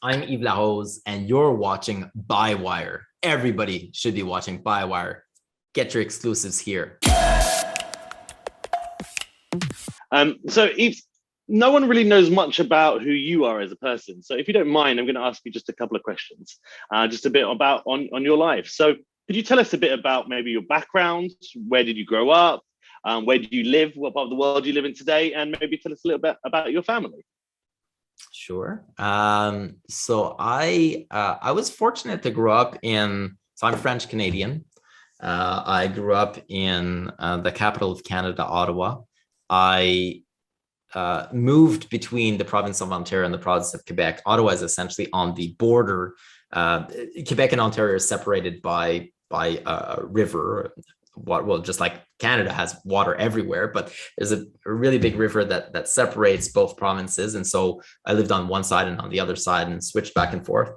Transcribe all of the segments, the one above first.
I'm Yves La Rose, and you're watching Bywire. Everybody should be watching Bywire. Get your exclusives here. So Yves, no one really knows much about who you are as a person. So if you don't mind, I'm going to ask you just a couple of questions, just a bit about on your life. So could you tell us a bit about maybe your background? Where did you grow up? Where do you live? What part of the world do you live in today? And maybe tell us a little bit about your family. Sure. So I was fortunate to grow up in. So I'm French Canadian. I grew up in the capital of Canada, Ottawa. I moved between the province of Ontario and the province of Quebec. Ottawa is essentially on the border. Quebec and Ontario are separated by a river. Well, just like Canada has water everywhere, but there's a really big river that separates both provinces. And so I lived on one side and on the other side and switched back and forth.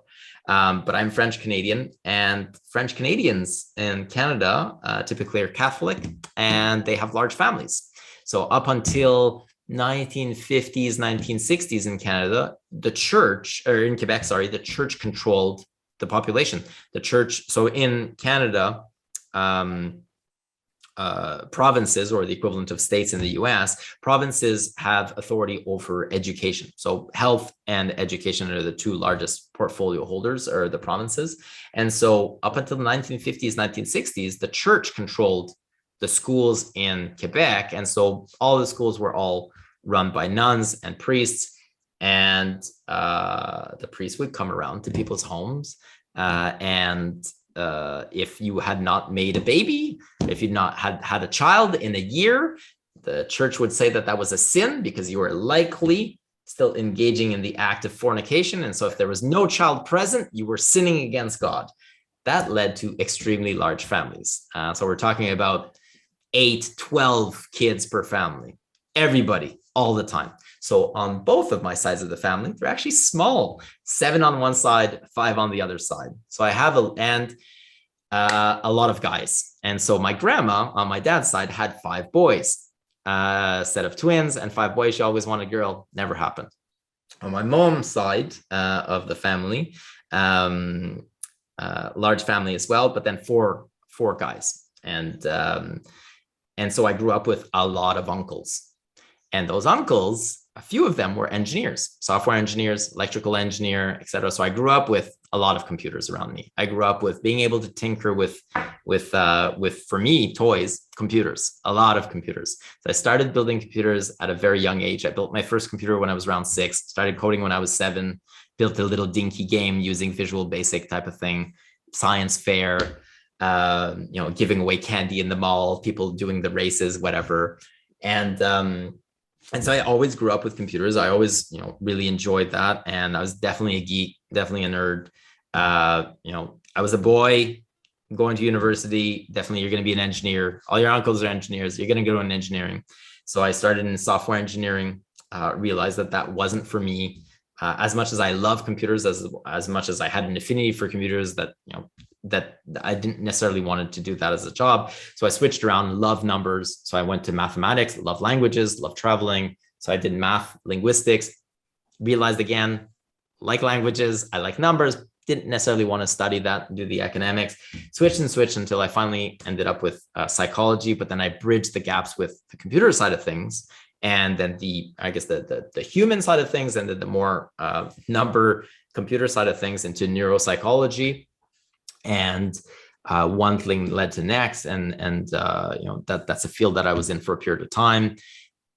But I'm French Canadian, and French Canadians in Canada typically are Catholic, and they have large families. So up until 1950s, 1960s in Canada, the church, or in Quebec, sorry, the church controlled the population. The church, so in Canada, provinces, or the equivalent of states in the US, provinces have authority over education. So health and education are the two largest portfolio holders, or the provinces. And so up until the 1950s, 1960s, the church controlled the schools in Quebec. And so all the schools were all run by nuns and priests. And the priests would come around to people's homes and if you had not made a baby, if you'd not had a child in a year, the church would say that was a sin because you were likely still engaging in the act of fornication. And so if there was no child present, you were sinning against God. That led to extremely large families. So we're talking about 8, 12 kids per family, everybody, all the time. So on both of my sides of the family, they're actually small, 7 on one side, 5 on the other side. So I have a lot of guys. And so my grandma on my dad's side had 5 boys, a set of twins and 5 boys. She always wanted a girl, never happened. On my mom's side of the family, large family as well, but then four guys. And so I grew up with a lot of uncles. And those uncles, a few of them were engineers, software engineers, electrical engineer, etc. So I grew up with a lot of computers around me. I grew up with being able to tinker with for me, toys, computers, a lot of computers. So I started building computers at a very young age. I built my first computer when I was around 6, started coding when I was 7, built a little dinky game using Visual Basic type of thing, science fair, giving away candy in the mall, people doing the races, whatever. And so I always grew up with computers. I always, really enjoyed that. And I was definitely a geek, definitely a nerd. I was a boy going to university. Definitely, you're going to be an engineer. All your uncles are engineers. You're going to go in engineering. So I started in software engineering, realized that wasn't for me. As much as I love computers, as much as I had an affinity for computers, that I didn't necessarily wanted to do that as a job. So I switched around, love numbers. So I went to mathematics, love languages, love traveling. So I did math, linguistics, realized again, like languages, I like numbers, didn't necessarily want to study that, do the academics, switched until I finally ended up with psychology, but then I bridged the gaps with the computer side of things. And then the human side of things, and the more number computer side of things into neuropsychology. And one thing led to next, and that's a field that I was in for a period of time.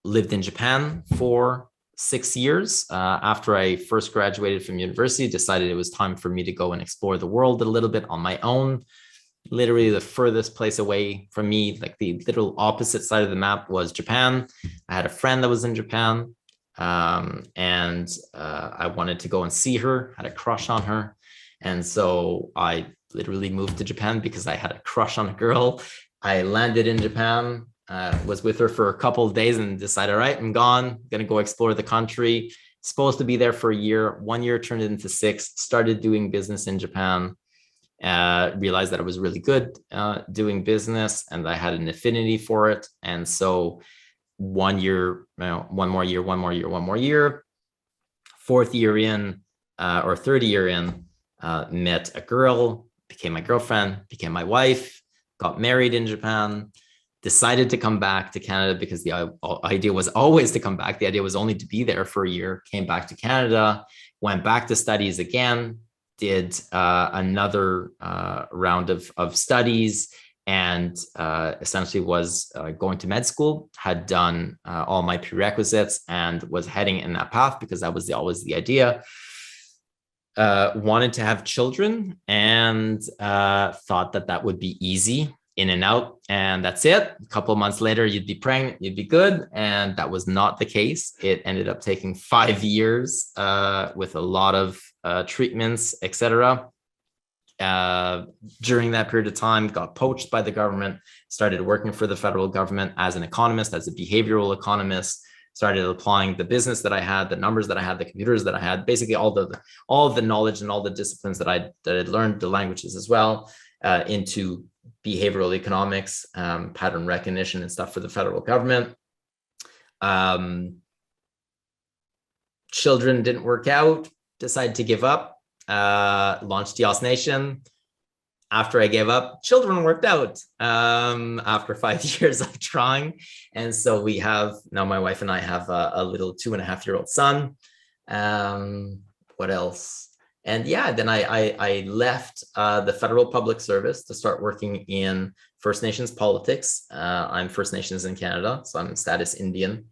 Lived in Japan for 6 years after I first graduated from university. Decided it was time for me to go and explore the world a little bit on my own. Literally the furthest place away from me, like the literal opposite side of the map, was Japan. I had a friend that was in Japan, and I wanted to go and see her, had a crush on her. And so I literally moved to Japan because I had a crush on a girl. I landed in Japan, was with her for a couple of days, and decided, all right, I'm gone, going to go explore the country. Supposed to be there for a year. 1 year turned into 6, started doing business in Japan. Realized that I was really good doing business, and I had an affinity for it. And so 1 year, one more year, 4th year in, or third year in, met a girl, became my girlfriend, became my wife, got married in Japan, decided to come back to Canada because the idea was always to come back. The idea was only to be there for a year, came back to Canada, went back to studies again, did another round of studies, and essentially was going to med school, had done all my prerequisites and was heading in that path because that was always the idea. Wanted to have children and thought that would be easy, in and out, and that's it. A couple of months later, you'd be pregnant, you'd be good. And that was not the case. It ended up taking 5 years with a lot of treatments, etc. During that period of time, got poached by the government, started working for the federal government as an economist, as a behavioral economist, started applying the business that I had, the numbers that I had, the computers that I had, basically all of the knowledge and all the disciplines that I'd learned, the languages as well, into behavioral economics, pattern recognition and stuff for the federal government. Children didn't work out, decided to give up, launched EOS Nation. After I gave up, children worked out after 5 years of trying. And so we have, now my wife and I have a little 2.5-year-old son. What else? And yeah, then I left the federal public service to start working in First Nations politics. I'm First Nations in Canada, so I'm status Indian,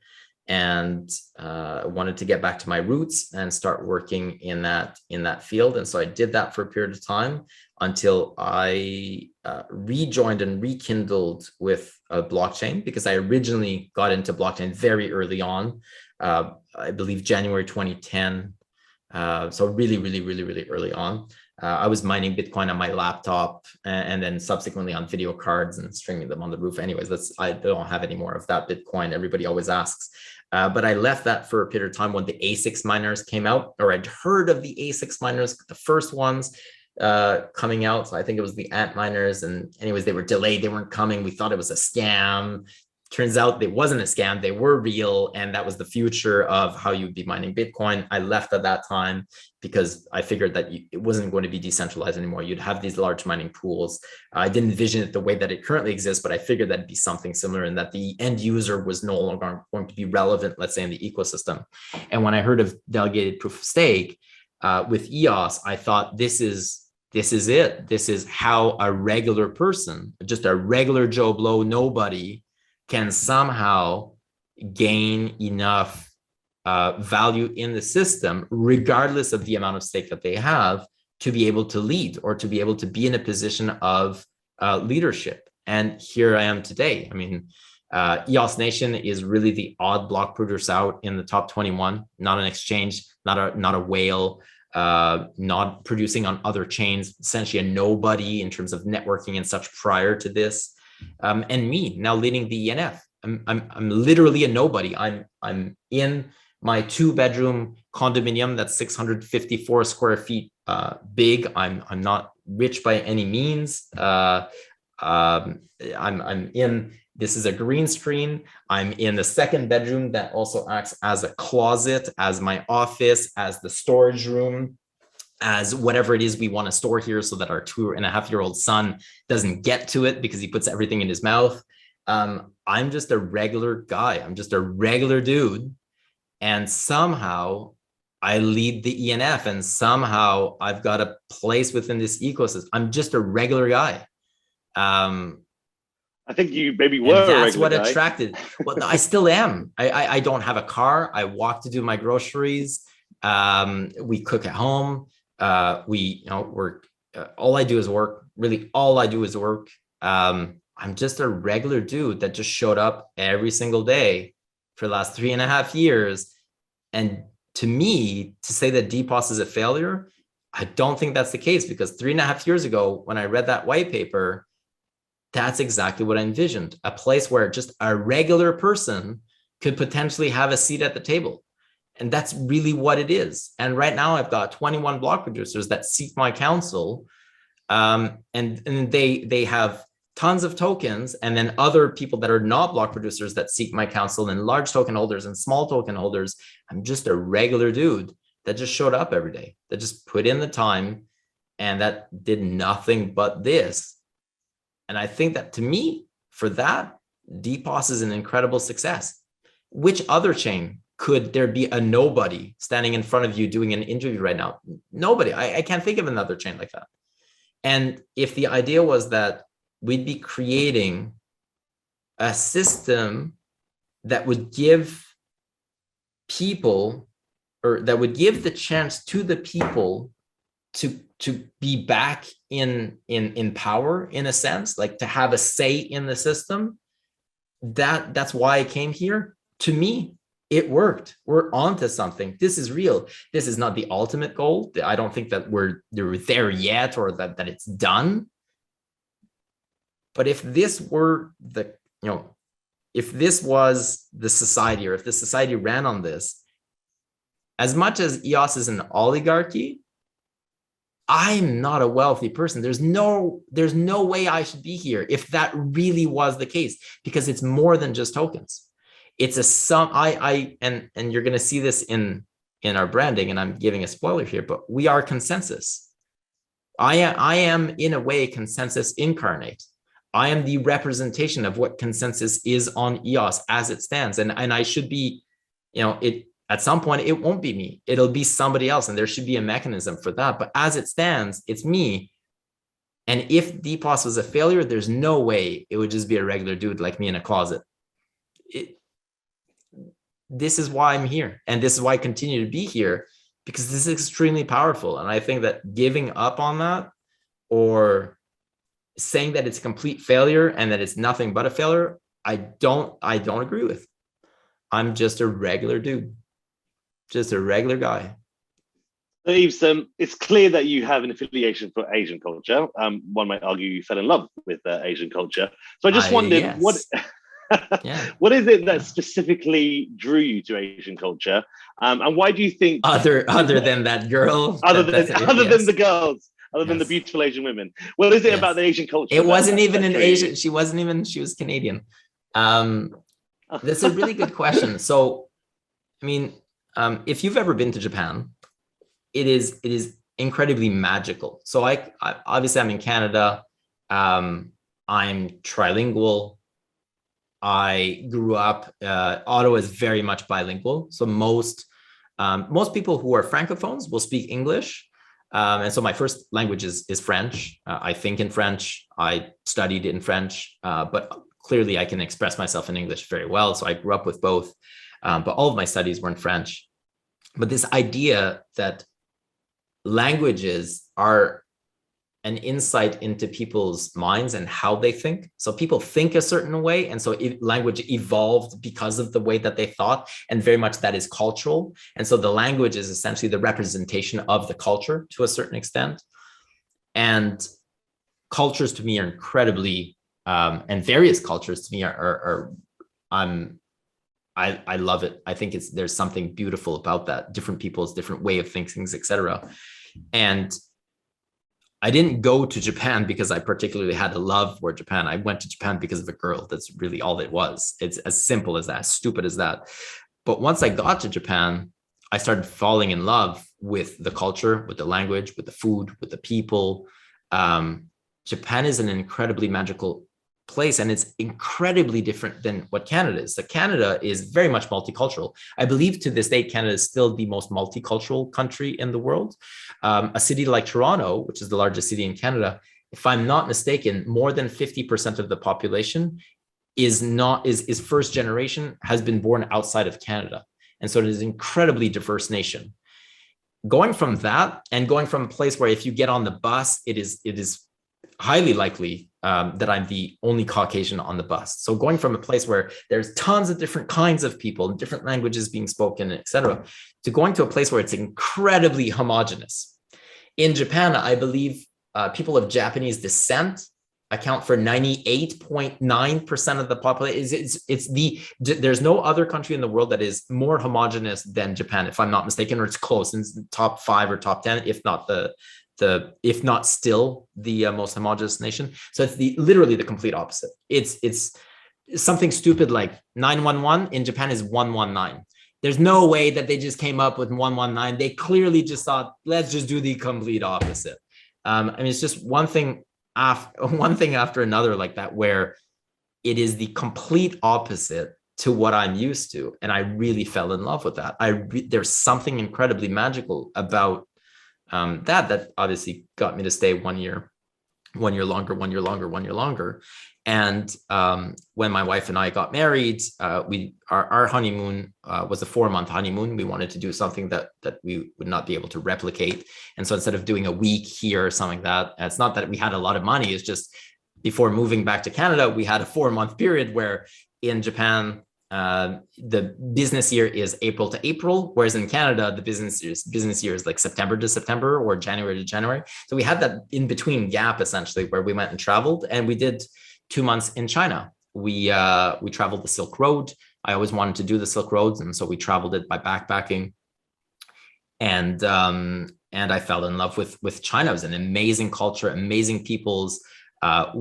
and wanted to get back to my roots and start working in that field. And so I did that for a period of time until I rejoined and rekindled with blockchain, because I originally got into blockchain very early on, I believe January 2010. So really early on. I was mining Bitcoin on my laptop and then subsequently on video cards and stringing them on the roof. Anyways, I don't have any more of that Bitcoin. Everybody always asks. But I left that for a period of time when the ASICs miners came out, or I'd heard of the ASICs miners, the first ones coming out. So I think it was the Ant miners. And anyways, they were delayed. They weren't coming. We thought it was a scam. Turns out it wasn't a scam. They were real. And that was the future of how you'd be mining Bitcoin. I left at that time because I figured that it wasn't going to be decentralized anymore. You'd have these large mining pools. I didn't envision it the way that it currently exists, but I figured that'd be something similar, and that the end user was no longer going to be relevant, let's say, in the ecosystem. And when I heard of delegated proof of stake with EOS, I thought this is it. This is how a regular person, just a regular Joe Blow nobody, can somehow gain enough value in the system, regardless of the amount of stake that they have, to be able to lead or to be able to be in a position of leadership. And here I am today. I mean, EOS Nation is really the odd block producer out in the top 21, not an exchange, not a whale, not producing on other chains, essentially a nobody in terms of networking and such prior to this. And me now leading the ENF. I'm literally a nobody. I'm in my 2-bedroom condominium that's 654 square feet big. I'm not rich by any means. I'm in, this is a green screen. I'm in the 2nd bedroom that also acts as a closet, as my office, as the storage room, as whatever it is we want to store here, so that our 2.5-year-old son doesn't get to it because he puts everything in his mouth. I'm just a regular guy. I'm just a regular dude. And somehow I lead the ENF, and somehow I've got a place within this ecosystem. I'm just a regular guy. I think you maybe were. And that's what attracted. Well, I still am. I don't have a car. I walk to do my groceries. We cook at home. We work. All I do is work. Really, all I do is work. I'm just a regular dude that just showed up every single day for the last 3.5 years. And to me, to say that DPoS is a failure, I don't think that's the case, because 3.5 years ago, when I read that white paper, that's exactly what I envisioned. A place where just a regular person could potentially have a seat at the table. And that's really what it is. And right now I've got 21 block producers that seek my counsel. And they have tons of tokens, and then other people that are not block producers that seek my counsel, and large token holders and small token holders. I'm just a regular dude that just showed up every day, that just put in the time, and that did nothing but this. And I think that, to me, for that, DPoS is an incredible success. Which other chain could there be a nobody standing in front of you doing an interview right now? Nobody. I can't think of another chain like that. And if the idea was that we'd be creating a system that would give people, or that would give the chance to the people to be back in power, in a sense, like to have a say in the system, that's why I came here. To me, it worked. We're onto something. This is real. This is not the ultimate goal. I don't think that we're there yet, or that it's done. But if this were the, if this was the society, or if the society ran on this, as much as EOS is an oligarchy, I'm not a wealthy person. There's no way I should be here if that really was the case, because it's more than just tokens. It's a sum. And you're going to see this in our branding, and I'm giving a spoiler here, but we are consensus. I am in a way consensus incarnate. I am the representation of what consensus is on EOS as it stands. And I should be, at some point, it won't be me. It'll be somebody else, and there should be a mechanism for that. But as it stands, it's me. And if DPoS was a failure, there's no way it would just be a regular dude like me in a closet. This is why I'm here, and this is why I continue to be here, because this is extremely powerful. And I think that giving up on that, or saying that it's a complete failure and that it's nothing but a failure, I don't agree with. I'm just a regular dude. Just a regular guy. Yves, it's clear that you have an affiliation for Asian culture. One might argue you fell in love with Asian culture. So I just wondered, yes. What is it that specifically drew you to Asian culture, and why do you think other than that girl, other than the girls, other than the beautiful Asian women, what is it about the Asian culture? It wasn't even an Asian. She was Canadian. That's a really good question. So, I mean, if you've ever been to Japan, it is incredibly magical. So obviously I'm in Canada. I'm trilingual. I grew up, Ottawa is very much bilingual. So most people who are Francophones will speak English. And so my first language is French. I think in French, I studied in French, but clearly I can express myself in English very well. So I grew up with both, but all of my studies were in French. But this idea that languages are an insight into people's minds and how they think. So people think a certain way. And so language evolved because of the way that they thought, and very much that is cultural. And so the language is essentially the representation of the culture to a certain extent. And cultures to me are incredibly, and various cultures to me I love it. I think there's something beautiful about that, different people's different way of thinking, etc. And I didn't go to Japan because I particularly had a love for Japan. I went to Japan because of a girl. That's really all it was. It's as simple as that, as stupid as that. But once I got to Japan, I started falling in love with the culture, with the language, with the food, with the people. Japan is an incredibly magical place, and it's incredibly different than what Canada is. So Canada is very much multicultural. I believe to this day, Canada is still the most multicultural country in the world. A city like Toronto, which is the largest city in Canada, if I'm not mistaken, more than 50% of the population is first generation, has been born outside of Canada. And so it is an incredibly diverse nation. Going from that, and going from a place where if you get on the bus, it is highly likely that I'm the only Caucasian on the bus. So going from a place where there's tons of different kinds of people, different languages being spoken, etc., to going to a place where it's incredibly homogenous. In Japan, I believe people of Japanese descent account for 98.9% of the population. There's no other country in the world that is more homogenous than Japan, if I'm not mistaken, or it's close. It's the top 5 or top 10, if not if not still the most homogenous nation. So it's literally the complete opposite. It's something stupid like 911 in Japan is 119. there's no way that they just came up with 119. They clearly just thought, let's just do the complete opposite. I mean, it's just one thing after another like that, where it is the complete opposite to what I'm used to. And I really fell in love with that. There's something incredibly magical about that obviously got me to stay 1 year, 1 year longer, 1 year longer, 1 year longer. And when my wife and I got married, our honeymoon was a 4-month honeymoon. We wanted to do something that we would not be able to replicate. And so instead of doing a week here or something like that, it's not that we had a lot of money. It's just before moving back to Canada, we had a 4-month period where in Japan, the business year is April to April, whereas in Canada, the business year is like September to September or January to January. So we had that in between gap essentially where we went and traveled, and we did 2 months in China. We traveled the Silk Road. I always wanted to do the Silk Roads, and so we traveled it by backpacking. And I fell in love with China. It was an amazing culture, amazing peoples. At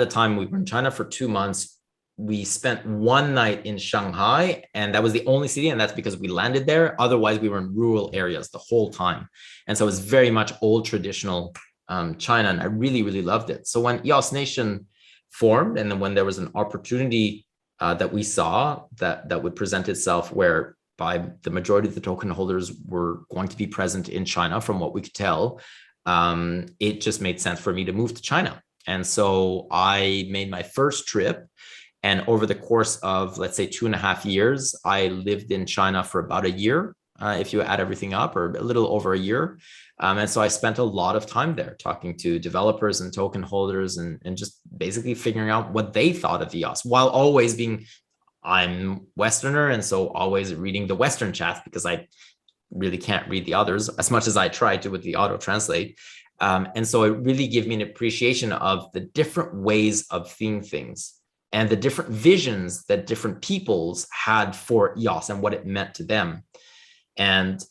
the time we were in China for 2 months. We spent 1 night in Shanghai, and that was the only city, and that's because we landed there. Otherwise, we were in rural areas the whole time. And so it was very much old traditional China, and I really, really loved it. So when EOS Nation formed, and then when there was an opportunity that we saw that would present itself, whereby the majority of the token holders were going to be present in China, from what we could tell, it just made sense for me to move to China. And so I made my first trip. And over the course of, let's say, 2.5 years, I lived in China for about a year, if you add everything up, or a little over a year. And so I spent a lot of time there talking to developers and token holders and just basically figuring out what they thought of EOS, while always I'm Westerner. And so always reading the Western chats, because I really can't read the others as much as I try to with the auto translate. And so it really gave me an appreciation of the different ways of seeing things and the different visions that different peoples had for EOS and what it meant to them. And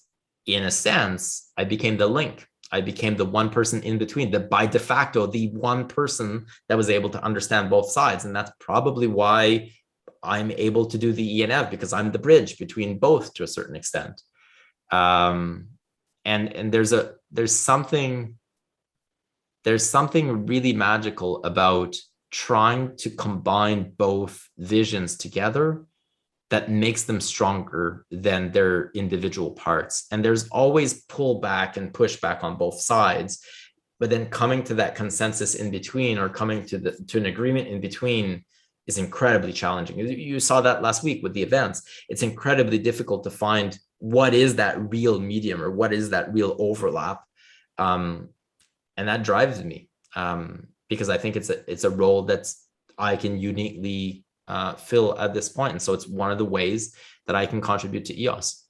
in a sense, I became the link. I became the one person in between, by de facto, the one person that was able to understand both sides. And that's probably why I'm able to do the ENF, because I'm the bridge between both to a certain extent. And there's something really magical about trying to combine both visions together that makes them stronger than their individual parts. And there's always pullback and pushback on both sides, but then coming to that consensus in between, or coming to an agreement in between, is incredibly challenging. You saw that last week with the events. It's incredibly difficult to find what is that real medium, or what is that real overlap. And that drives me. Because I think it's a role that's I can uniquely fill at this point. And so it's one of the ways that I can contribute to EOS.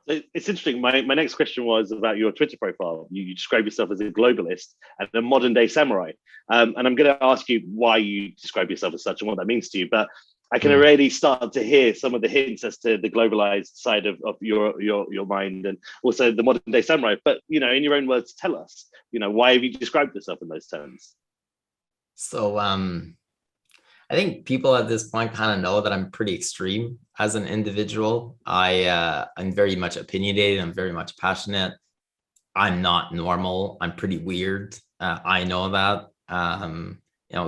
It's interesting. My next question was about your Twitter profile. You describe yourself as a globalist and a modern day samurai. And I'm going to ask you why you describe yourself as such and what that means to you. But I can already start to hear some of the hints as to the globalized side of your mind, and also the modern day samurai. But, in your own words, tell us, why have you described yourself in those terms? So I think people at this point kind of know that I'm pretty extreme as an individual. I'm very much opinionated. I'm very much passionate. I'm not normal. I'm pretty weird. I know that.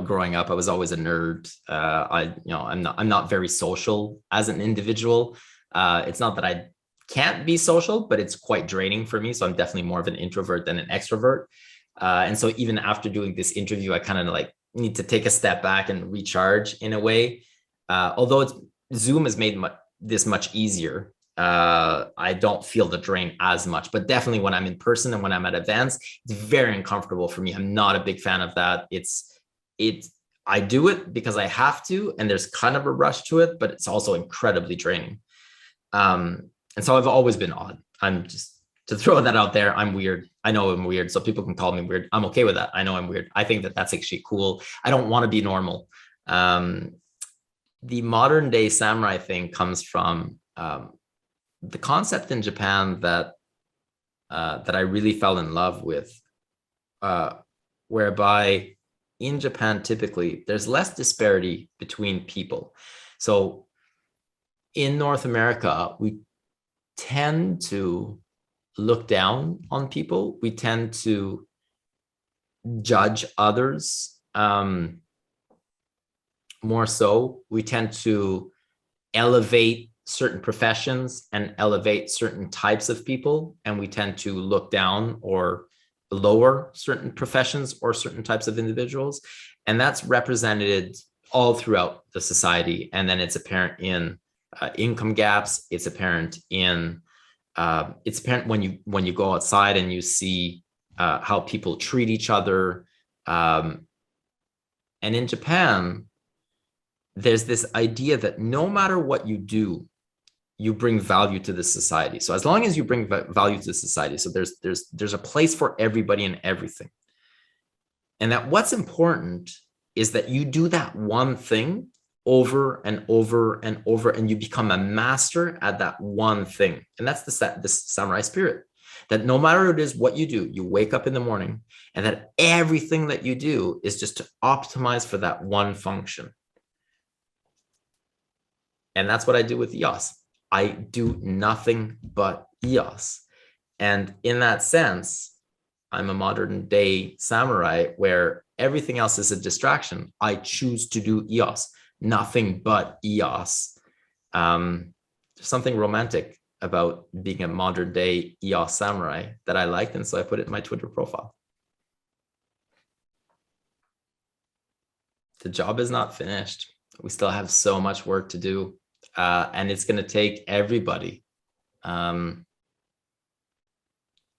Growing up, I was always a nerd. I'm not very social as an individual. It's not that I can't be social, but it's quite draining for me. So I'm definitely more of an introvert than an extrovert. And so even after doing this interview, I kind of need to take a step back and recharge in a way. Although Zoom has made this much easier. I don't feel the drain as much, but definitely when I'm in person and when I'm at events, it's very uncomfortable for me. I'm not a big fan of that. I do it because I have to, and there's kind of a rush to it, but it's also incredibly draining. And so I've always been odd. I'm just, to throw that out there, I'm weird. I know I'm weird, so people can call me weird. I'm okay with that. I know I'm weird. I think that that's actually cool. I don't want to be normal. The modern day samurai thing comes from the concept in Japan that I really fell in love with, whereby in Japan, typically, there's less disparity between people. So in North America, we tend to look down on people. We tend to judge others more so. We tend to elevate certain professions and elevate certain types of people, and we tend to look down or lower certain professions or certain types of individuals. And that's represented all throughout the society. And then it's apparent in income gaps. It's apparent in when you go outside and you see how people treat each other. And in Japan, there's this idea that no matter what you do, you bring value to the society. So as long as you bring value to the society, so there's a place for everybody and everything. And that what's important is that you do that one thing over and over and over, and you become a master at that one thing. And that's the samurai spirit, that no matter what it is what you do, you wake up in the morning, and that everything that you do is just to optimize for that one function. And that's what I do with EOS. I do nothing but EOS. And in that sense, I'm a modern day samurai where everything else is a distraction. I choose to do EOS, nothing but EOS. There's something romantic about being a modern day EOS samurai that I liked. And so I put it in my Twitter profile. The job is not finished. We still have so much work to do. And it's going to take everybody.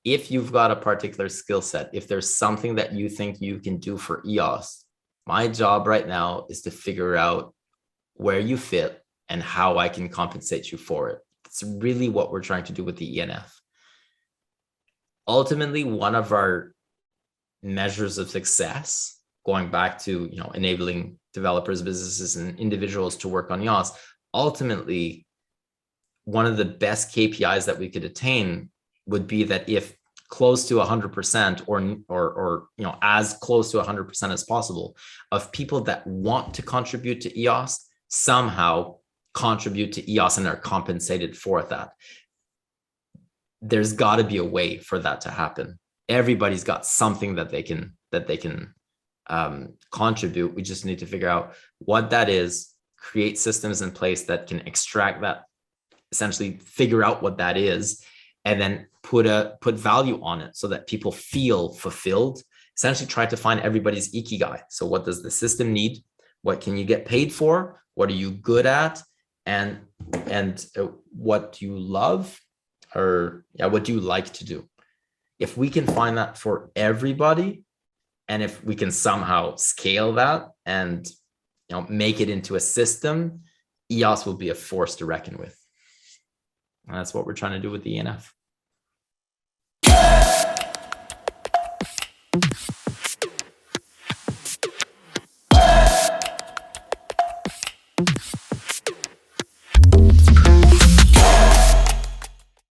If you've got a particular skill set, if there's something that you think you can do for EOS, my job right now is to figure out where you fit and how I can compensate you for it. It's really what we're trying to do with the ENF. Ultimately, one of our measures of success, going back to enabling developers, businesses, and individuals to work on EOS, ultimately, one of the best KPIs that we could attain would be that if close to 100% or as close to 100% as possible of people that want to contribute to EOS somehow contribute to EOS and are compensated for that. There's got to be a way for that to happen. Everybody's got something that they can contribute. We just need to figure out what that is, create systems in place that can extract that, essentially figure out what that is, and then put value on it so that people feel fulfilled. Essentially try to find everybody's ikigai. So what does the system need? What can you get paid for? What are you good at? And what do you love? Or what do you like to do? If we can find that for everybody, and if we can somehow scale that and make it into a system, EOS will be a force to reckon with. And that's what we're trying to do with the ENF.